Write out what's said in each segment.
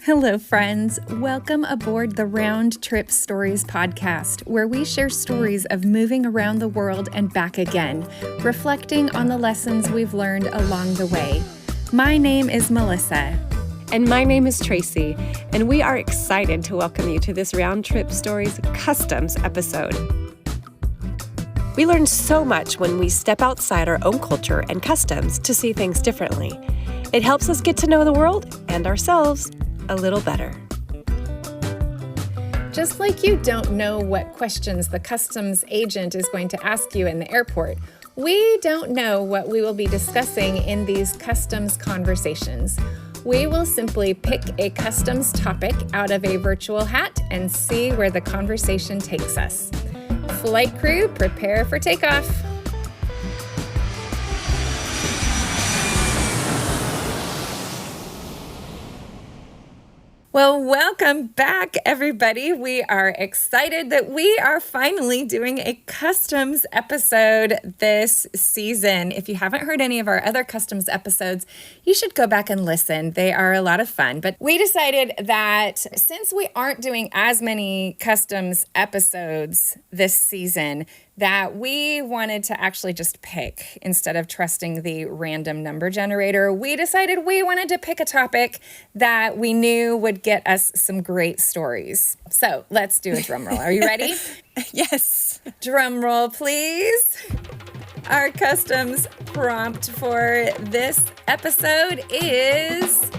Hello, friends. Welcome aboard the Round Trip Stories podcast, where we share stories of moving around the world and back again, reflecting on the lessons we've learned along the way. My name is Melissa. And my name is Tracy, and we are excited to welcome you to this Round Trip Stories Customs episode. We learn so much when we step outside our own culture and customs to see things differently. It helps us get to know the world and ourselves a little better. Just like you don't know what questions the customs agent is going to ask you in the airport, we don't know what we will be discussing in these customs conversations. We will simply pick a customs topic out of a virtual hat and see where the conversation takes us. Flight crew, prepare for takeoff. Well, welcome back, everybody. We are excited that we are finally doing a customs episode this season. If you haven't heard any of our other customs episodes, you should go back and listen. They are a lot of fun. But we decided that since we aren't doing as many customs episodes this season, that we wanted to actually just pick instead of trusting the random number generator. We decided we wanted to pick a topic that we knew would get us some great stories. So let's do a drum roll. Are you ready? Yes. Drum roll, please. Our customs prompt for this episode is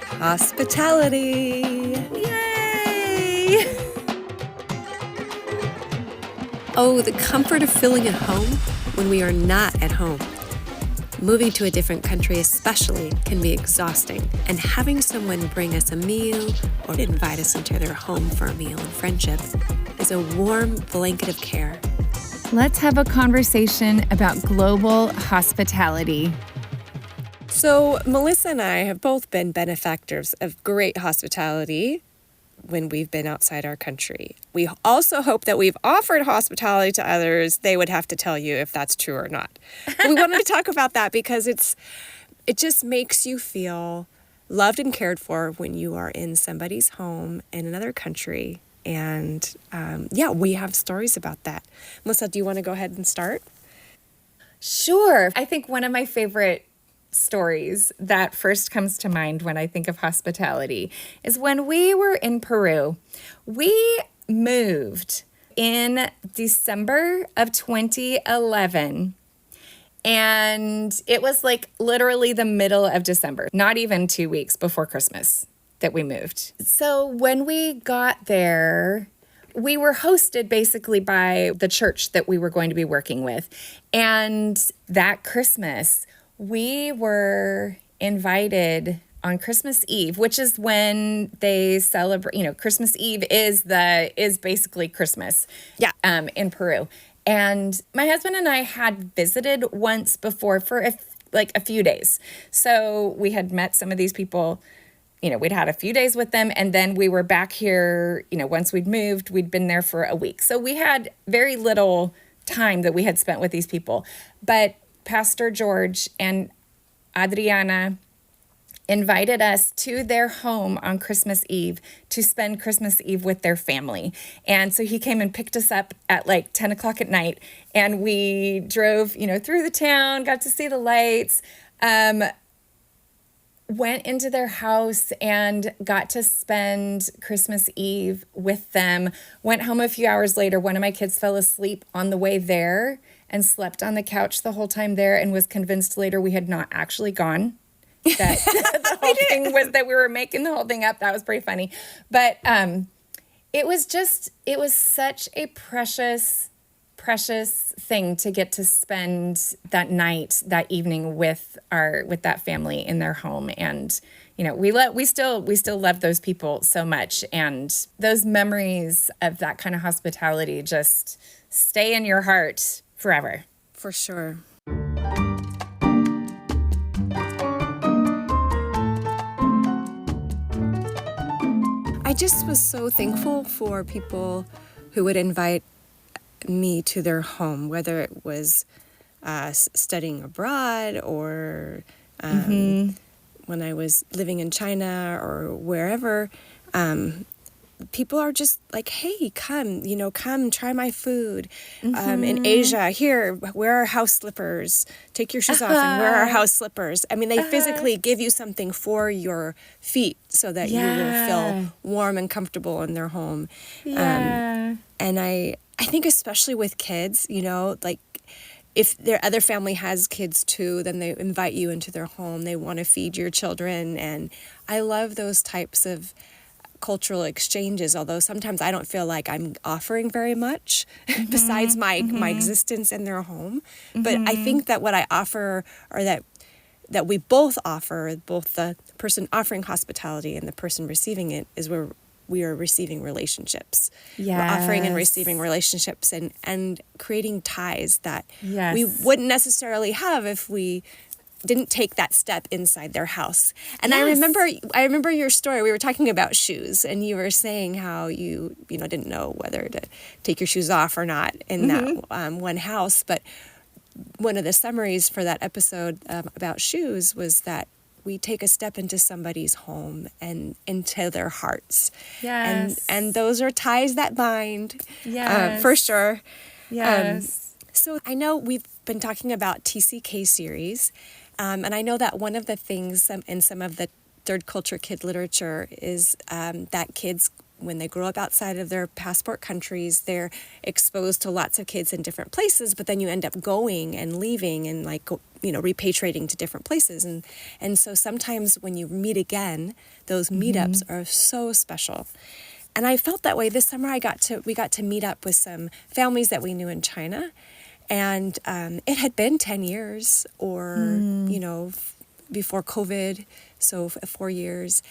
hospitality. Yay! Oh, the comfort of feeling at home when we are not at home. Moving to a different country especially can be exhausting, and having someone bring us a meal or invite us into their home for a meal and friendship is a warm blanket of care. Let's have a conversation about global hospitality. So, Melissa and I have both been benefactors of great hospitality when we've been outside our country. We also hope that we've offered hospitality to others. They would have to tell you if that's true or not. But we wanted to talk about that because it just makes you feel loved and cared for when you are in somebody's home in another country. And we have stories about that. Melissa, do you want to go ahead and start? Sure. I think one of my favorite stories that first comes to mind when I think of hospitality is when we were in Peru. We moved in December of 2011, and it was like literally the middle of December, not even 2 weeks before Christmas that we moved. So when we got there, we were hosted basically by the church that we were going to be working with. And that Christmas, we were invited on Christmas Eve, which is when they celebrate, Christmas Eve is basically Christmas. Yeah. In Peru. And my husband and I had visited once before for a few days. So we had met some of these people, we'd had a few days with them, and then we were back here, once we'd moved, we'd been there for a week. So we had very little time that we had spent with these people. But Pastor George and Adriana invited us to their home on Christmas Eve to spend Christmas Eve with their family. And so he came and picked us up at like 10 o'clock at night, and we drove, through the town, got to see the lights, went into their house and got to spend Christmas Eve with them. Went home a few hours later. One of my kids fell asleep on the way there and slept on the couch the whole time there, and was convinced later we had not actually gone. That the whole thing was that we were making the whole thing up. That was pretty funny. But it was such a precious thing to get to spend that night, that evening with that family in their home. And we still love those people so much, and those memories of that kind of hospitality just stay in your heart forever. For sure. I just was so thankful for people who would invite me to their home, whether it was studying abroad or when I was living in China or wherever, people are just like, hey, come try my food. In Asia, here, wear our house slippers, take your shoes off and wear our house slippers. I mean, they physically give you something for your feet so that you will feel warm and comfortable in their home. Yeah. And I think especially with kids, like if their other family has kids too, then they invite you into their home. They want to feed your children. And I love those types of cultural exchanges, although sometimes I don't feel like I'm offering very much besides my existence in their home. But I think that what I offer, or that we both offer, both the person offering hospitality and the person receiving it, is where we are receiving relationships. Yes. We're offering and receiving relationships and creating ties that Yes. we wouldn't necessarily have if we didn't take that step inside their house. And Yes. I remember your story. We were talking about shoes, and you were saying how you didn't know whether to take your shoes off or not in that one house. But one of the summaries for that episode about shoes was that we take a step into somebody's home and into their hearts. Yes. And those are ties that bind. Yes. For sure. Yes. So I know we've been talking about TCK series, and I know that one of the things in some of the third culture kid literature is that kids, when they grow up outside of their passport countries, they're exposed to lots of kids in different places, but then you end up going and leaving and repatriating to different places. And so sometimes when you meet again, those meetups are so special. And I felt that way this summer. We got to meet up with some families that we knew in China. And it had been 10 years or, before COVID, so 4 years.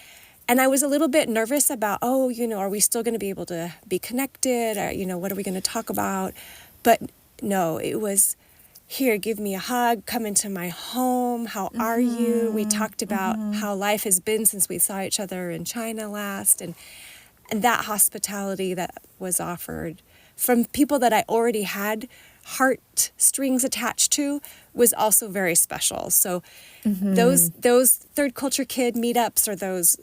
And I was a little bit nervous about, are we still going to be able to be connected? Or, what are we going to talk about? But no, it was, here, give me a hug, come into my home. How are you? We talked about how life has been since we saw each other in China last. And that hospitality that was offered from people that I already had heart strings attached to was also very special. So those third culture kid meetups or those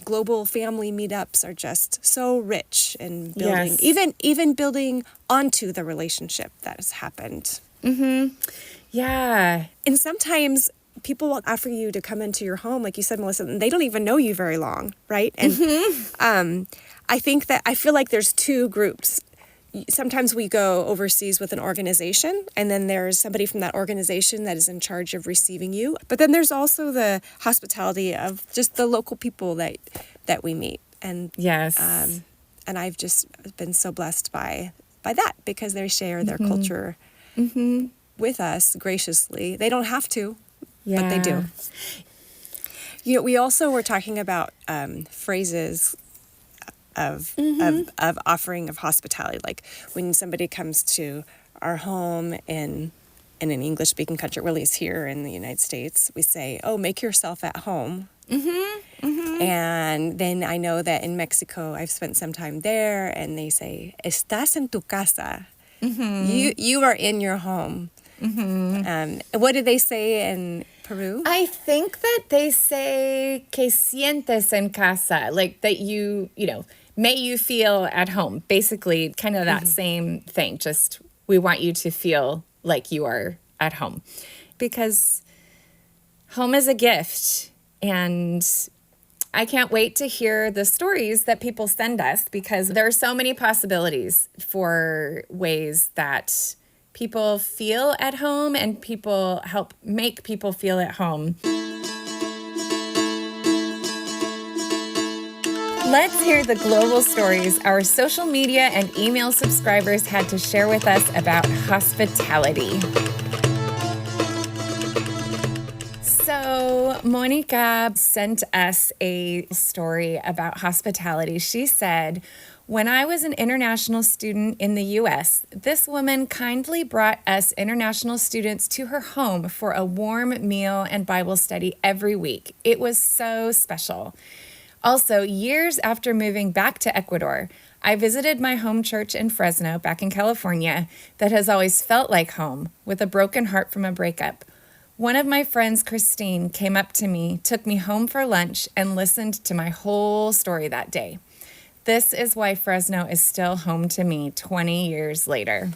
global family meetups are just so rich in building, even building onto the relationship that has happened. Yeah. And sometimes people will offer you to come into your home, like you said, Melissa, and they don't even know you very long, right? And I feel like there's two groups. Sometimes we go overseas with an organization, and then there's somebody from that organization that is in charge of receiving you. But then there's also the hospitality of just the local people that we meet. And Yes. And I've just been so blessed by that, because they share their culture with us graciously. They don't have to, but they do. We also were talking about phrases of offering of hospitality, like when somebody comes to our home in an English-speaking country, or at least here in the United States, we say, "Oh, make yourself at home." And then I know that in Mexico, I've spent some time there, and they say, "Estás en tu casa." You are in your home. What do they say in Peru? I think that they say que sientes en casa, like that may you feel at home. Basically, kind of that same thing. Just we want you to feel like you are at home, because home is a gift. And I can't wait to hear the stories that people send us, because there are so many possibilities for ways that people feel at home and people help make people feel at home. Let's hear the global stories our social media and email subscribers had to share with us about hospitality. So Monica sent us a story about hospitality. She said, "When I was an international student in the U.S., this woman kindly brought us international students to her home for a warm meal and Bible study every week. It was so special. Also, years after moving back to Ecuador, I visited my home church in Fresno, back in California, that has always felt like home, with a broken heart from a breakup. One of my friends, Christine, came up to me, took me home for lunch, and listened to my whole story that day. This is why Fresno is still home to me 20 years later.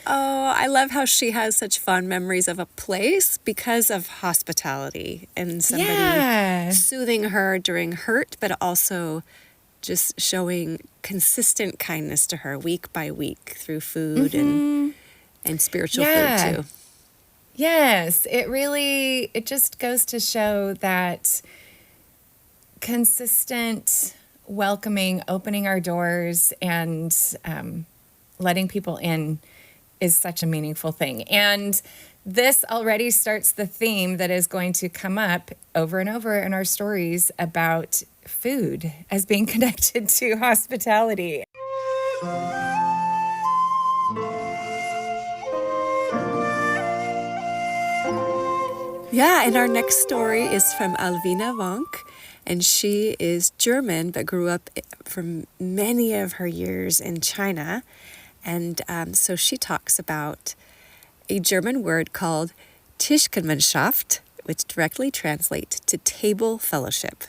Oh, I love how she has such fond memories of a place because of hospitality and somebody Yeah. soothing her during hurt, but also just showing consistent kindness to her week by week through food and spiritual food too. Yes, it just goes to show that consistent welcoming, opening our doors, and letting people in is such a meaningful thing. And this already starts the theme that is going to come up over and over in our stories about food as being connected to hospitality. Yeah, and our next story is from Alwina Vonk, and she is German but grew up for many of her years in China. And so she talks about a German word called Tischgemeinschaft, which directly translates to table fellowship.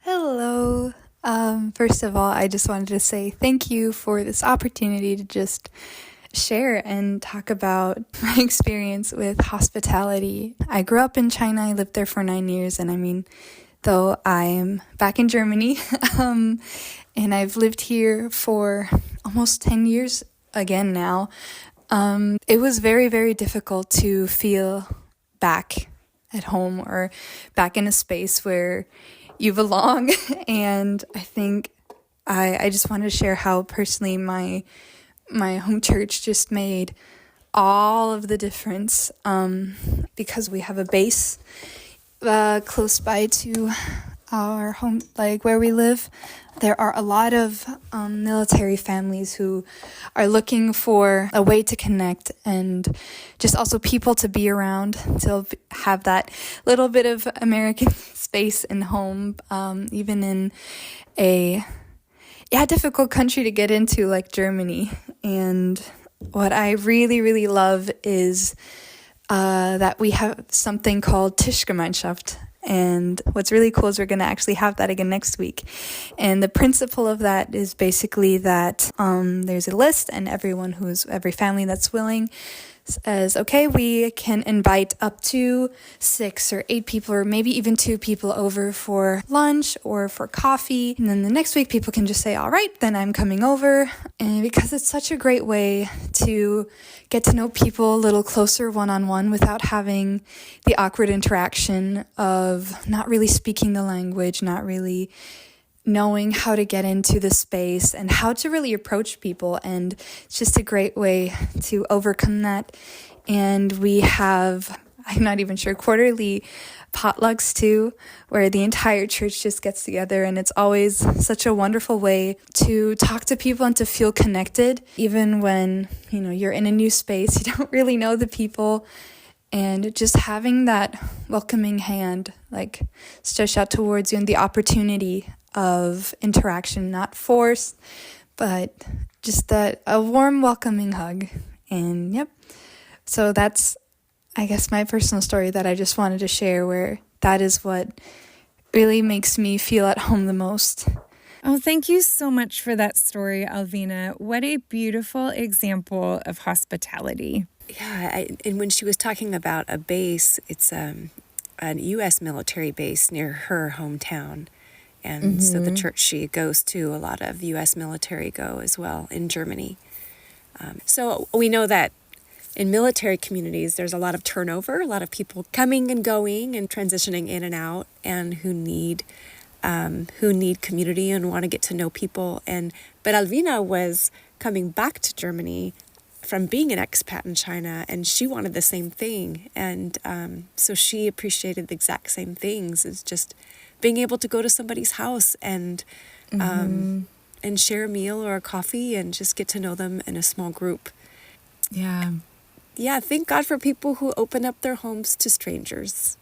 Hello. First of all, I just wanted to say thank you for this opportunity to just share and talk about my experience with hospitality. I grew up in China. I lived there for 9 years. And I mean, though I am back in Germany, and I've lived here for almost 10 years again now, it was very, very difficult to feel back at home or back in a space where you belong. And I think I just wanted to share how personally my home church just made all of the difference, because we have a base close by to our home, like where we live. There are a lot of military families who are looking for a way to connect and just also people to be around, to have that little bit of American space and home, even in a difficult country to get into like Germany. And what I really, really love is that we have something called Tischgemeinschaft. And what's really cool is we're going to actually have that again next week. And the principle of that is basically that there's a list, and every family that's willing says, okay, we can invite up to 6 or 8 people, or maybe even 2 people over for lunch or for coffee. And then the next week people can just say, all right, then I'm coming over. And because it's such a great way to get to know people a little closer one-on-one without having the awkward interaction of not really speaking the language, not really knowing how to get into the space and how to really approach people. And it's just a great way to overcome that. And we have, I'm not even sure, quarterly potlucks too, where the entire church just gets together. And it's always such a wonderful way to talk to people and to feel connected, even when, you're in a new space, you don't really know the people. And just having that welcoming hand, like stretched out towards you, and the opportunity of interaction, not forced, but just a warm, welcoming hug. And yep. So that's, I guess, my personal story that I just wanted to share, where that is what really makes me feel at home the most. Oh, thank you so much for that story, Alwina. What a beautiful example of hospitality. Yeah, and when she was talking about a base, it's a U.S. military base near her hometown. And so the church she goes to, a lot of U.S. military go as well in Germany. So we know that in military communities, there's a lot of turnover, a lot of people coming and going and transitioning in and out, and who need community and want to get to know people. But Alwina was coming back to Germany from being an expat in China, and she wanted the same thing. And so she appreciated the exact same things, as just being able to go to somebody's house and share a meal or a coffee and just get to know them in a small group. Yeah. Yeah, thank God for people who open up their homes to strangers.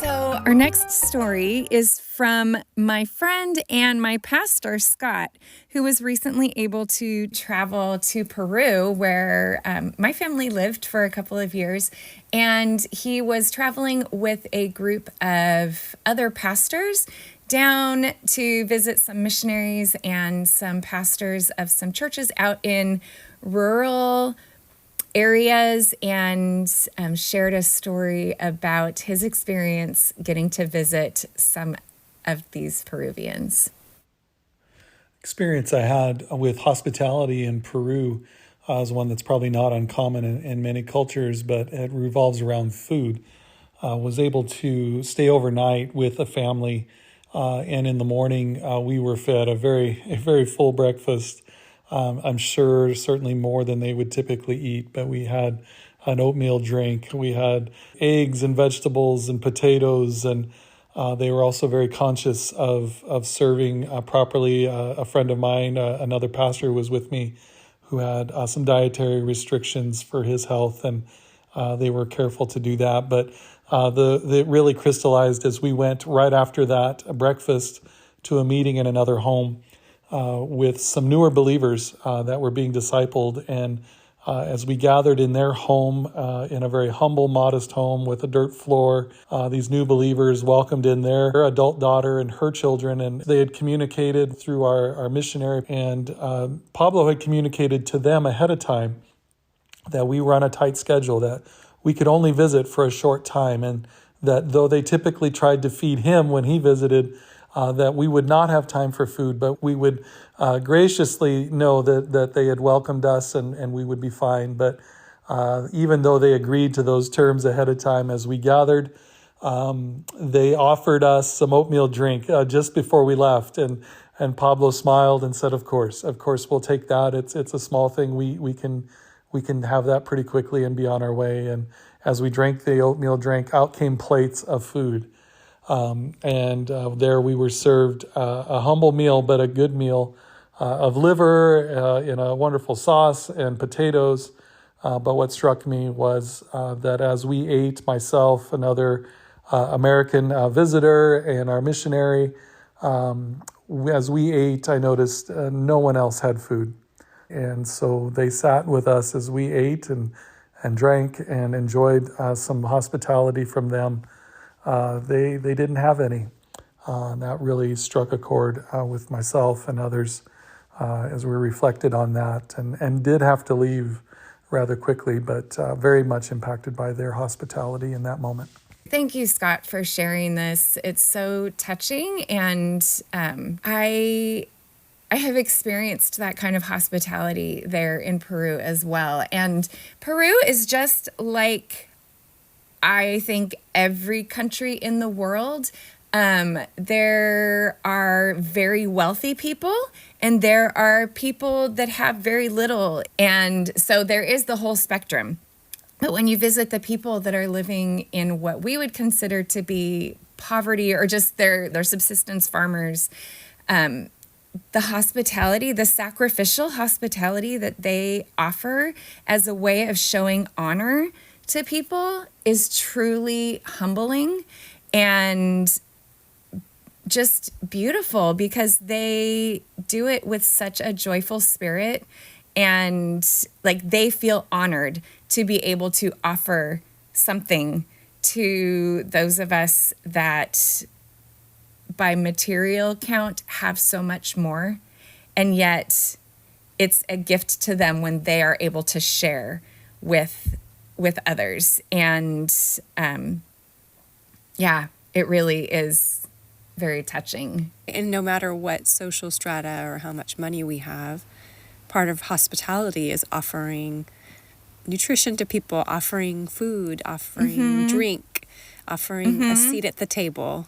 So Our next story is from my friend and my pastor, Scott, who was recently able to travel to Peru, where my family lived for a couple of years. And he was traveling with a group of other pastors down to visit some missionaries and some pastors of some churches out in rural areas, and shared a story about his experience getting to visit some of these Peruvians. Experience I had with hospitality in Peru is one that's probably not uncommon in many cultures, but it revolves around food. Was able to stay overnight with a family, and in the morning we were fed a very full breakfast. I'm sure certainly more than they would typically eat, but we had an oatmeal drink. We had eggs and vegetables and potatoes, and they were also very conscious of serving properly. A friend of mine, another pastor, was with me who had some dietary restrictions for his health, and they were careful to do that. But it really crystallized as we went right after that breakfast to a meeting in another home with some newer believers that were being discipled. And as we gathered in their home, in a very humble, modest home with a dirt floor, these new believers welcomed in their adult daughter and her children. And they had communicated through our missionary, and Pablo had communicated to them ahead of time that we were on a tight schedule, that we could only visit for a short time, and that though they typically tried to feed him when he visited, that we would not have time for food, but we would graciously know that they had welcomed us, and we would be fine. But even though they agreed to those terms ahead of time, as we gathered, they offered us some oatmeal drink just before we left. And Pablo smiled and said, of course, we'll take that. It's a small thing. We can have that pretty quickly and be on our way. And as we drank the oatmeal drink, out came plates of food. There we were served a humble meal, but a good meal of liver in a wonderful sauce and potatoes. But what struck me was that as we ate, myself, another American visitor, and our missionary, as we ate, I noticed no one else had food. And so they sat with us as we ate and drank and enjoyed some hospitality from them. They didn't have any. And that really struck a chord with myself and others as we reflected on that, and did have to leave rather quickly, but very much impacted by their hospitality in that moment. Thank you, Scott, for sharing this. It's so touching, and I have experienced that kind of hospitality there in Peru as well. And Peru is just like, I think, every country in the world. There are very wealthy people, and there are people that have very little. And so there is the whole spectrum. But when you visit the people that are living in what we would consider to be poverty, or just their subsistence farmers, the hospitality, the sacrificial hospitality that they offer as a way of showing honor to people is truly humbling and just beautiful, because they do it with such a joyful spirit, and like they feel honored to be able to offer something to those of us that by material count have so much more, and yet it's a gift to them when they are able to share with others. And it really is very touching. And no matter what social strata or how much money we have, part of hospitality is offering nutrition to people, offering food, offering drink, offering a seat at the table.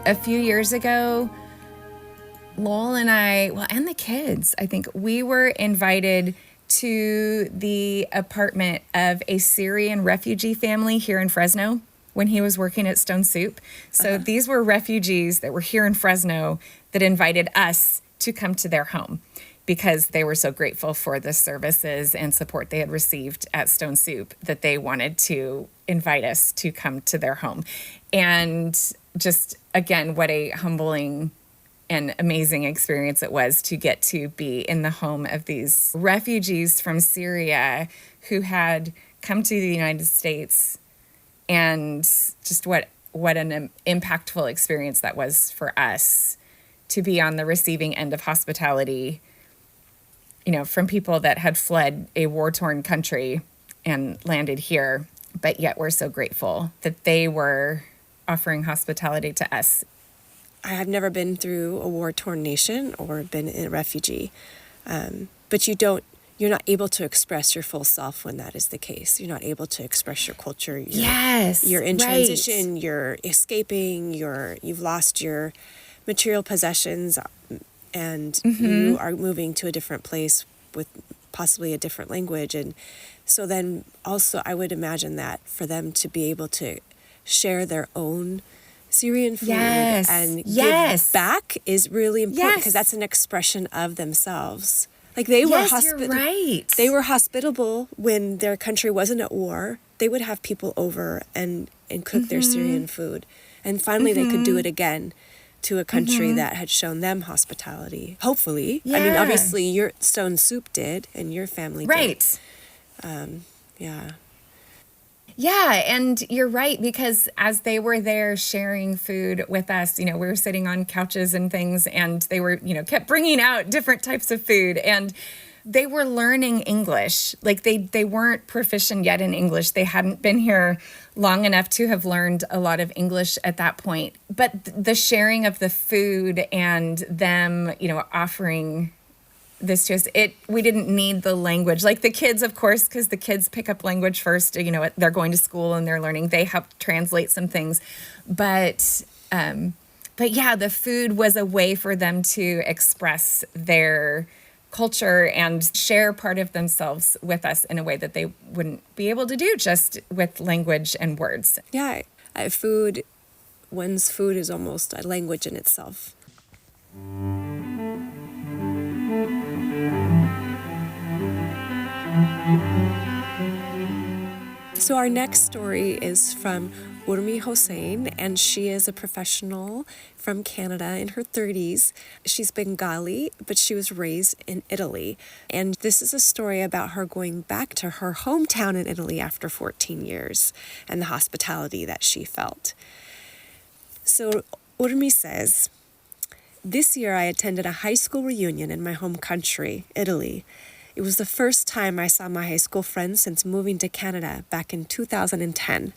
A few years ago, Lowell and I, and the kids, I think, we were invited to the apartment of a Syrian refugee family here in Fresno when he was working at Stone Soup. So these were refugees that were here in Fresno that invited us to come to their home. because they were so grateful for the services and support they had received at Stone Soup that they wanted to invite us to come to their home. And just, again, what a humbling and amazing experience it was to get to be in the home of these refugees from Syria who had come to the United States, and just what an impactful experience that was for us to be on the receiving end of hospitality, from people that had fled a war-torn country and landed here, but yet we're so grateful that they were offering hospitality to us. I have never been through a war-torn nation or been a refugee, but you're not able to express your full self when that is the case. You're not able to express your culture. You're in transition, you're escaping, you've lost your material possessions, and you are moving to a different place with possibly a different language. And so then also I would imagine that for them to be able to share their own Syrian food and give back is really important, because that's an expression of themselves. Like they were They were hospitable when their country wasn't at war. They would have people over and cook their Syrian food. And finally they could do it again to a country that had shown them hospitality. Hopefully. Yeah. I mean, obviously your Stone Soup did and your family did. Yeah, and you're right, because as they were there sharing food with us, we were sitting on couches and things, and they were, kept bringing out different types of food, and they were learning English. Like they weren't proficient yet in English. They hadn't been here long enough to have learned a lot of English at that point. But the sharing of the food and them, offering this to us, we didn't need the language. Like the kids, of course, because the kids pick up language first, they're going to school and they're learning. They help translate some things. But yeah, the food was a way for them to express their culture and share part of themselves with us in a way that they wouldn't be able to do just with language and words. Yeah, one's food is almost a language in itself. So our next story is from Urmi Hossein, and she is a professional from Canada in her 30s. She's Bengali, but she was raised in Italy. And this is a story about her going back to her hometown in Italy after 14 years and the hospitality that she felt. So Urmi says, "This year I attended a high school reunion in my home country, Italy. It was the first time I saw my high school friends since moving to Canada back in 2010.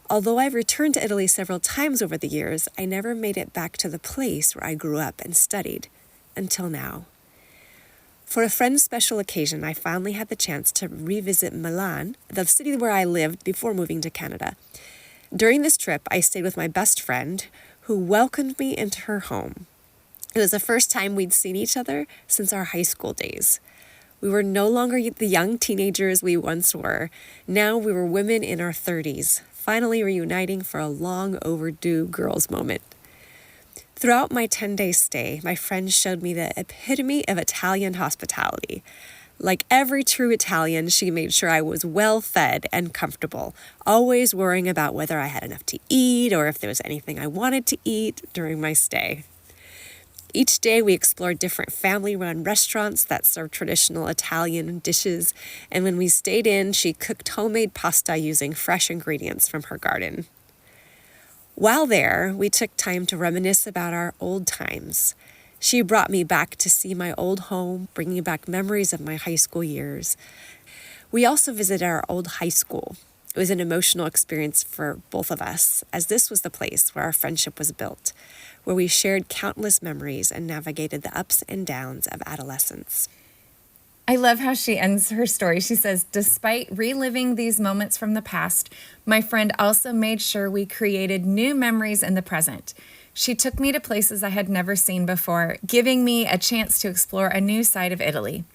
Although I've returned to Italy several times over the years, I never made it back to the place where I grew up and studied, until now. For a friend's special occasion, I finally had the chance to revisit Milan, the city where I lived before moving to Canada. During this trip, I stayed with my best friend, who welcomed me into her home. It was the first time we'd seen each other since our high school days. We were no longer the young teenagers we once were. Now we were women in our 30s, finally reuniting for a long overdue girls' moment. Throughout my 10-day stay, my friend showed me the epitome of Italian hospitality. Like every true Italian, she made sure I was well fed and comfortable, always worrying about whether I had enough to eat or if there was anything I wanted to eat during my stay. Each day we explored different family-run restaurants that served traditional Italian dishes, and when we stayed in, she cooked homemade pasta using fresh ingredients from her garden. While there, we took time to reminisce about our old times. She brought me back to see my old home, bringing back memories of my high school years. We also visited our old high school. It was an emotional experience for both of us, as this was the place where our friendship was built, where we shared countless memories and navigated the ups and downs of adolescence." I love how she ends her story. She says, "Despite reliving these moments from the past, my friend also made sure we created new memories in the present. She took me to places I had never seen before, giving me a chance to explore a new side of Italy.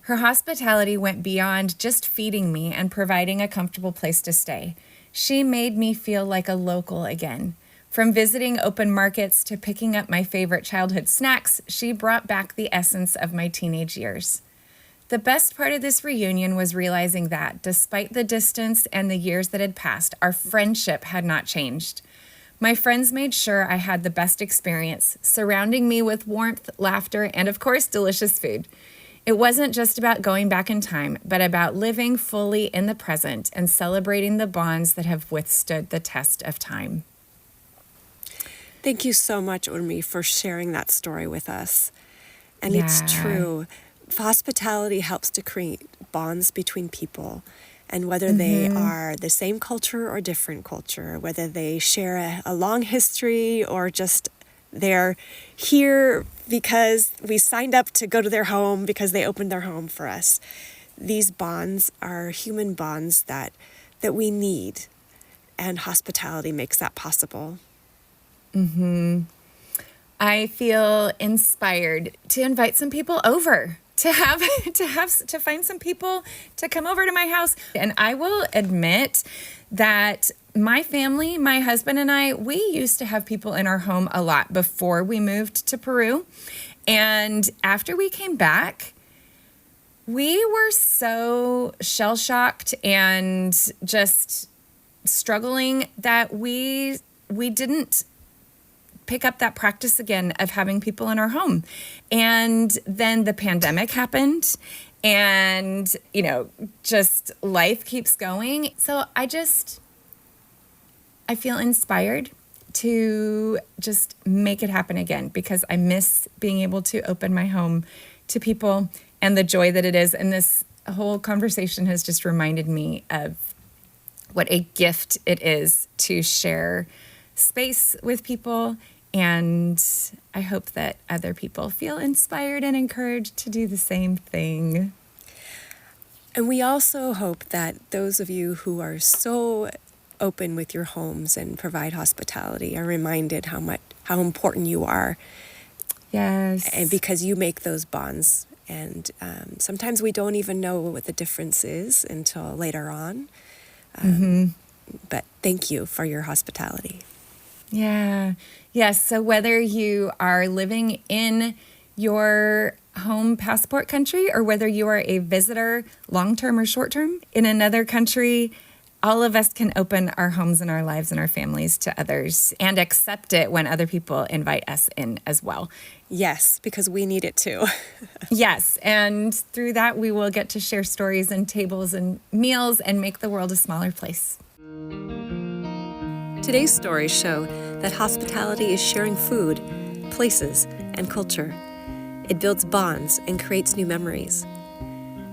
Her hospitality went beyond just feeding me and providing a comfortable place to stay. She made me feel like a local again. From visiting open markets to picking up my favorite childhood snacks, she brought back the essence of my teenage years. The best part of this reunion was realizing that, despite the distance and the years that had passed, our friendship had not changed. My friends made sure I had the best experience, surrounding me with warmth, laughter, and of course, delicious food. It wasn't just about going back in time, but about living fully in the present and celebrating the bonds that have withstood the test of time. Thank you so much, Urmi, for sharing that story with us. And it's true. Hospitality helps to create bonds between people. And whether they are the same culture or different culture, whether they share a long history or just they're here because we signed up to go to their home because they opened their home for us. These bonds are human bonds that we need, and hospitality makes that possible. I feel inspired to invite some people over, to find some people to come over to my house. And I will admit that my family, my husband and I, we used to have people in our home a lot before we moved to Peru. And after we came back, we were so shell-shocked and just struggling that we didn't pick up that practice again of having people in our home. And then the pandemic happened and, just life keeps going. So I feel inspired to just make it happen again because I miss being able to open my home to people and the joy that it is. And this whole conversation has just reminded me of what a gift it is to share space with people. And I hope that other people feel inspired and encouraged to do the same thing. And we also hope that those of you who are so open with your homes and provide hospitality are reminded how important you are. Yes. And because you make those bonds. And sometimes we don't even know what the difference is until later on. But thank you for your hospitality. Yeah. Yes. So whether you are living in your home passport country or whether you are a visitor, long-term or short-term, in another country, all of us can open our homes and our lives and our families to others and accept it when other people invite us in as well. Yes, because we need it too. Yes. And through that, we will get to share stories and tables and meals and make the world a smaller place. Today's stories show that hospitality is sharing food, places, and culture. It builds bonds and creates new memories.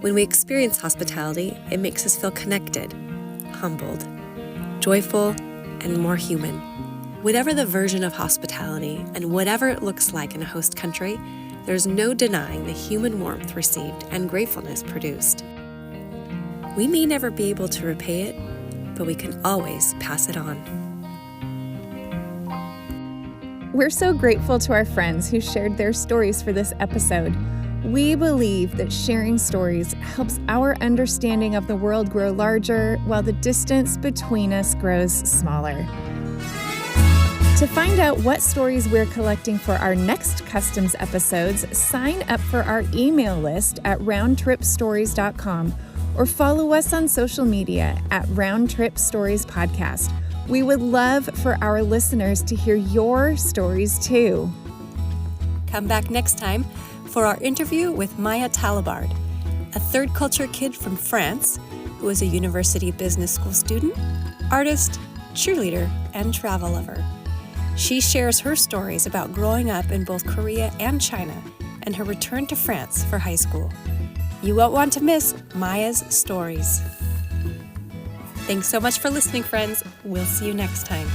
When we experience hospitality, it makes us feel connected, humbled, joyful, and more human. Whatever the version of hospitality and whatever it looks like in a host country, there's no denying the human warmth received and gratefulness produced. We may never be able to repay it, but we can always pass it on. We're so grateful to our friends who shared their stories for this episode. We believe that sharing stories helps our understanding of the world grow larger while the distance between us grows smaller. To find out what stories we're collecting for our next Customs episodes, sign up for our email list at roundtripstories.com or follow us on social media at Round Trip Stories Podcast. We would love for our listeners to hear your stories too. Come back next time for our interview with Maya Talabard, a third culture kid from France who is a University Business School student, artist, cheerleader, and travel lover. She shares her stories about growing up in both Korea and China and her return to France for high school. You won't want to miss Maya's stories. Thanks so much for listening, friends. We'll see you next time.